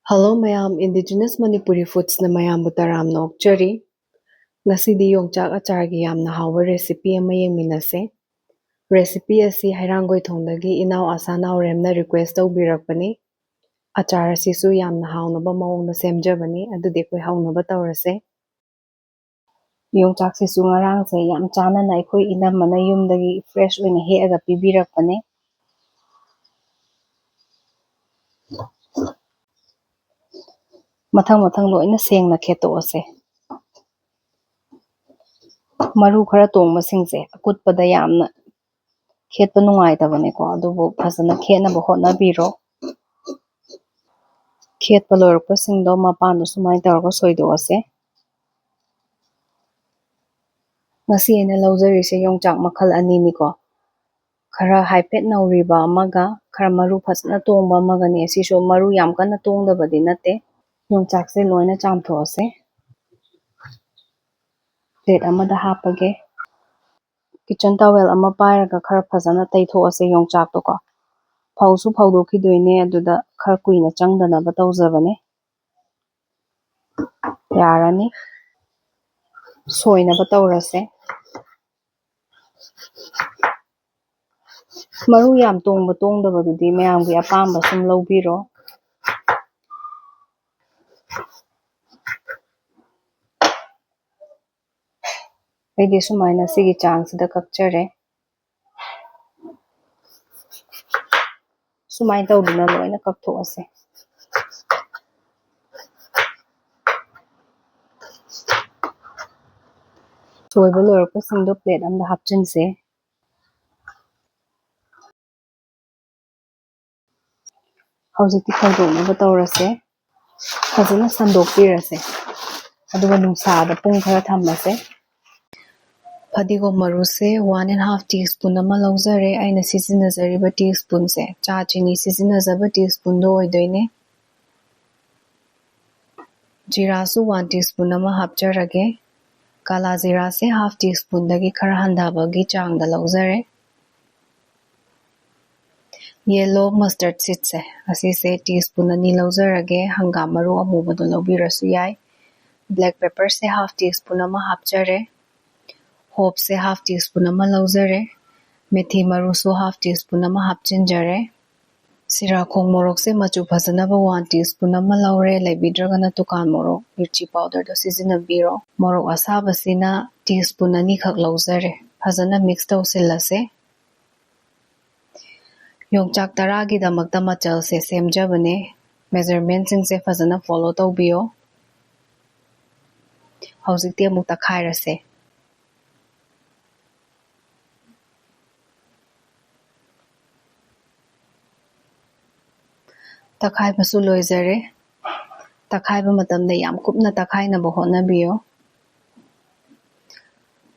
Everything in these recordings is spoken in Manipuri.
Hello mayam, Indigenous Manipuri Foods na mayam butaram na okchari. Ngasidi Yongchak achar gi yamna hawa recipe ama yengminase. Recipe asi hairangoi thongdagi inaw asanaw remna request tawbirakpani. Achar asisu yamna hawnaba mawongda semjabani adudi akhoi hawnaba tawrase. Yongchak sisu ngarang se yam chanana akhoi inamana yumdagi fresh oina heaga pibirakpani. Mathang loina sengna khetoase. Maru khara tongmasingse akutpada yamna khetpa nungaitaba adubu phajana khetnaba hotnabiro. Khetpa loirakpasingdo mapando sumai tawraga soidoase. Ngasi aina lawjarise yongchak makhal aniniko. Khara haipet nauriba amaga khara maru phajana tongba amagani asisu maru yam kanna tongdabadi nate. Yongchakse loina chamthoase. Plate amada hapage. Kitchen towel ama pairaga khara phajana taithoase yongchak to ko. Phausu phaudokidoine aduda khara kuina changdanaba tawjabane. Yarani. Soinaba tawrase. Maru yam tongba tongdabadudi mayamgi apamba sum lawbiro. Aidi sumaina sigi changsida kakchare. Sumai tawduna loina kakthoase. Soiba loirakpasingdo plate amda hapchinse. Haujikti khawdoknaba tawrase. Fajana sandokpirase. Aduga nungsada pung khara thammase. Fadigom maruse 1.5 teaspoon ama lawjare aina sizinajariba teaspoon se cha chini sizinajaba teaspoon do oidoine. Jira su 1 teaspoon ama hapcharage. Kala jira se 1/2 teaspoon dagi khara handhabagi changda lawjare. Yellow mustard seed se asise teaspoon ani lawjarage hangam maru amubado lawbirasu yai. Black pepper se 1/2 teaspoon ama hapchare. Hope se 1/2 teaspoon ama lawjare. Methi maru su 1/2 teaspoon ama hapchinjare. Sirakhong morok se machu bhajanaba 1 teaspoon ama lawre laibidragana tukan morok mirchi powder do sizinabiro. Morok asabasina teaspoon ani khak lawjare. Bhajana mix tawsilase. Yongchak taragi damakta machal se semjabane. Measurement singse bhajana follow tawbiyo. Haujikti amuk takhairase. Takhaibasu loijare. Takhaiba matamda yam kupna takhainaba hotnabiyo.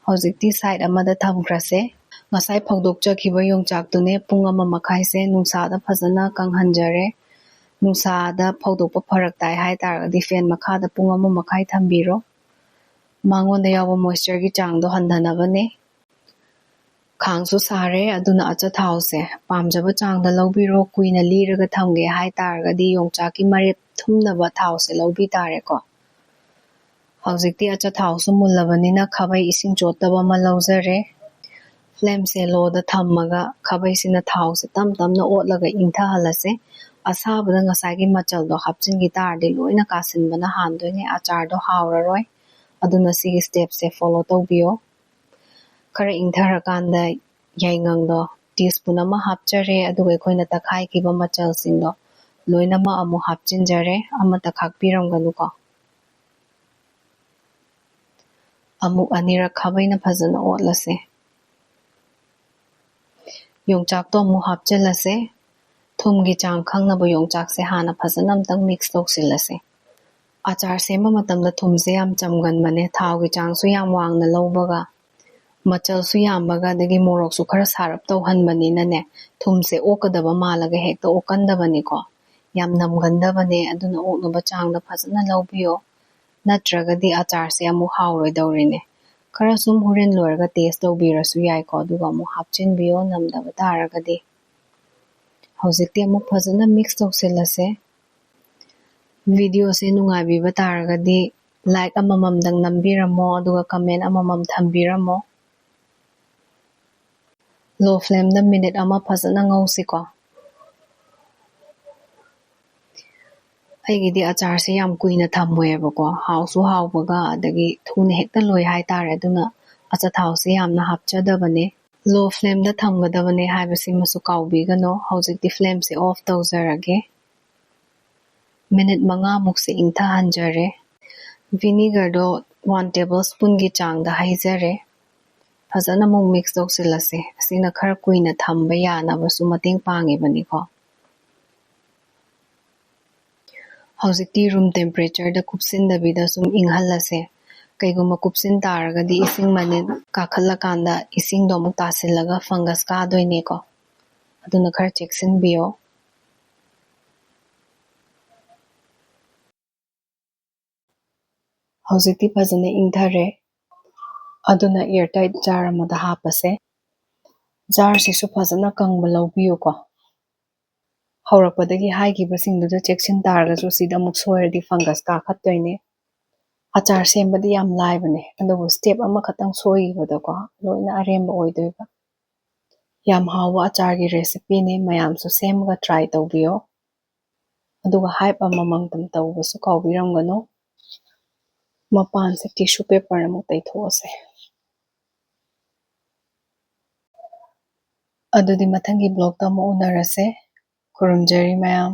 Haujikti side amada thamkrase. Ngasai phawdokchakhiba yongchaktune pung ama makhai se nungsada phajana kanghanjare. Nungsada phawdokpa pharaktai haitaragadi fan makhada pung ama makhai thambiro. Mangonda yawa moisture gi changdo handhanabane. Khangsu sare aduna acha thause pamjaba changda lawbiro kuina liraga thamge haitaragadi yongchaki marip thumnaba thause lawbi tare ko. Haujikti acha thausu mullabanina khabai ising chottaba ma lawjare. Flame se low da thammaga khabai sina thause tamna otlaga ingthahalase. Asabada ngasagi machal do hapchingi tardi loina kasinbana handoine achar do hawraroi. Aduna sigi step se follow tawbiyo. Khara ingtharakanda yaingang do teaspoon ama hapchare aduga ekhoina takhai kiba machal singdo loina ma amu hapchinjare ama takhak piramganu ko. Amuk anira khabaina phajana otlase. Yongchak to amu hapchalase. Thumgi chang khangnaba yongchak se hana phajana amtang mix tawsilase. Achar sema matamda thumse yam chamganbane thawgi changsu yam wangna lawbaga. Machal su yambaga dagi morok su khara sarap tawhanbanina ne thumse okadaba malaga hekta okandabani ko. Yam namgandabane aduna oknaba changda phajana lawbiyo. Natragadi achar se amu hawroidawrine. Khara sum huren loiraga taste tawbirasu yai ko aduga amu hapchinbiyo namdaba taragadi. Haujikti amu phajana mix tawsilase. ꯚꯤꯗꯤꯑꯣꯁꯦ ꯅꯨꯡꯉꯥꯏꯕꯤꯕ ꯇꯥꯔꯒꯗꯤ ꯂꯥꯏꯛ ꯑꯃꯃꯝꯗꯪ ꯅꯝꯕꯤꯔꯝꯃꯣ ꯑꯗꯨꯒ ꯀꯃꯦꯟ ꯑꯃꯃꯝ ꯊꯝꯕꯤꯔꯝꯃꯣ ꯂꯣ ꯐ꯭ꯂꯦꯝꯗ ꯃꯤꯅꯤꯠ ꯑꯃ ꯐꯖꯅ ꯉꯧꯁꯤꯀꯣ ꯑꯩꯒꯤꯗꯤ ꯑꯆꯥꯔꯁꯦ ꯌꯥꯝ ꯀꯨꯏꯅ ꯊꯝꯃꯣꯏꯑꯕꯀꯣ ꯍꯥꯎꯁꯨ ꯍꯥꯎꯕꯒ ꯑꯗꯒꯤ ꯊꯨꯅ ꯍꯦꯛꯇ ꯂꯣꯏ ꯍꯥꯏꯇꯥꯔꯦ ꯑꯗꯨꯅ ꯑꯆꯥꯊꯥꯎꯁꯦ ꯌꯥꯝꯅ ꯍꯥꯞꯆꯗꯕꯅꯦ ꯂꯣ ꯐ꯭ꯂꯦꯝꯗ ꯊꯝꯒꯗꯕꯅꯦ ꯍꯥꯏꯕꯁꯤꯃꯁꯨ ꯀꯥꯎꯕꯤꯒꯅꯣ ꯍꯧꯖꯤꯛꯇꯤ ꯐ꯭ꯂꯦꯝꯁꯦ ꯑꯣꯐ ꯇꯧꯖꯔꯒꯦ ꯃꯤꯅꯤꯠ 5ꯃꯨꯛꯁꯦ ꯏꯪꯊꯍꯟꯖꯔꯦ ꯚꯤꯅꯤꯒꯔꯗꯣ 1 ꯇꯦꯕꯜꯁꯄꯨꯟꯒꯤ ꯆꯥꯡꯗ ꯍꯩꯖꯔꯦ ꯐꯖꯅ ꯑꯃꯨꯛ ꯃꯤꯛꯁ ꯇꯧꯁꯤꯜꯂꯁꯦ ꯑꯁꯤꯅ ꯈꯔ ꯀꯨꯏꯅ ꯊꯝꯕ ꯌꯥꯅꯕꯁꯨ ꯃꯇꯦꯡ ꯄꯥꯡꯉꯤꯕꯅꯤꯀꯣ ꯍꯧꯖꯤꯛꯇꯤ ꯔꯨꯝ ꯇꯦꯝꯄꯔꯦꯆꯔꯗ ꯀꯨꯞꯁꯤꯟꯗꯕꯤꯗ ꯁꯨꯝ ꯏꯪꯍꯜꯂꯁꯦ ꯀꯩꯒꯨꯝꯕ ꯀꯨꯞꯁꯤꯟ ꯇꯥꯔꯒꯗꯤ ꯏꯁꯤꯡ ꯃꯅꯤꯟ ꯀꯥꯈꯠꯂꯀꯥꯟꯗ ꯏꯁꯤꯡꯗꯣ ꯑꯃꯨꯛ ꯇꯥꯁꯤꯜꯂꯒ ꯐꯪꯒꯁ ꯀꯥꯗꯣꯏꯅꯦꯀꯣ ꯑꯗꯨꯅ ꯈꯔ ꯆꯦꯛꯁꯤꯟꯕꯤꯌꯣ ꯍꯧꯖꯤꯛꯇꯤ ꯐꯖꯅ ꯏꯪꯊꯔꯦ ꯑꯗꯨꯅ ꯑꯦꯌꯔꯇꯥꯏꯠ ꯖꯥꯔ ꯑꯃꯗ ꯍꯥꯞꯄꯁꯦ ꯖꯥꯔꯁꯤꯁꯨ ꯐꯖꯅ ꯀꯪꯕ ꯂꯧꯕꯤꯌꯨꯀꯣ ꯍꯧꯔꯛꯄꯗꯒꯤ ꯍꯥꯏꯈꯤꯕꯁꯤꯡꯗꯨꯗ ꯆꯦꯛꯁꯤꯟ ꯇꯥꯔꯒꯁꯨ ꯁꯤꯗ ꯑꯃꯨꯛ ꯁꯣꯏꯔꯗꯤ ꯐꯪꯒꯁ ꯀꯥꯈꯠꯇꯣꯏꯅꯦ ꯑꯆꯥꯔ ꯁꯦꯝꯕꯗꯤ ꯌꯥꯝ ꯂꯥꯏꯕꯅꯦ ꯑꯗꯨꯕꯨ ꯁ꯭ꯇꯦꯞ ꯑꯃꯈꯛꯇꯪ ꯁꯣꯏꯈꯤꯕꯗꯀꯣ ꯂꯣꯏꯅ ꯑꯔꯦꯝꯕ ꯑꯣꯏꯗꯣꯏꯕ ꯌꯥꯝ ꯍꯥꯎꯕ ꯑꯆꯥꯔꯒꯤ ꯔꯦꯁꯤꯄꯤꯅꯤ ꯃꯌꯥꯝꯁꯨ ꯁꯦꯝꯃꯒ ꯇ꯭ꯔꯥꯏ ꯇꯧꯕꯤꯌꯣ ꯑꯗꯨꯒ ꯍꯥꯏꯞ ꯑꯃꯃꯝꯇꯪ ꯇꯧꯕꯁꯨ ꯀꯥꯎꯕꯤꯔꯝꯒꯅꯨ ꯃꯄꯥꯟꯁꯦ ꯇꯤꯁꯨ ꯄꯦꯄꯔ ꯑꯃꯨꯛ ꯇꯩꯊꯣꯛꯑꯁꯦ ꯑꯗꯨꯗꯤ ꯃꯊꯪꯒꯤ ꯕ꯭ꯂꯣꯛꯇ ꯑꯃꯨꯛ ꯎꯅꯔꯁꯦ ꯈꯨꯔꯨꯝꯖꯔꯤ ꯃꯌꯥꯝ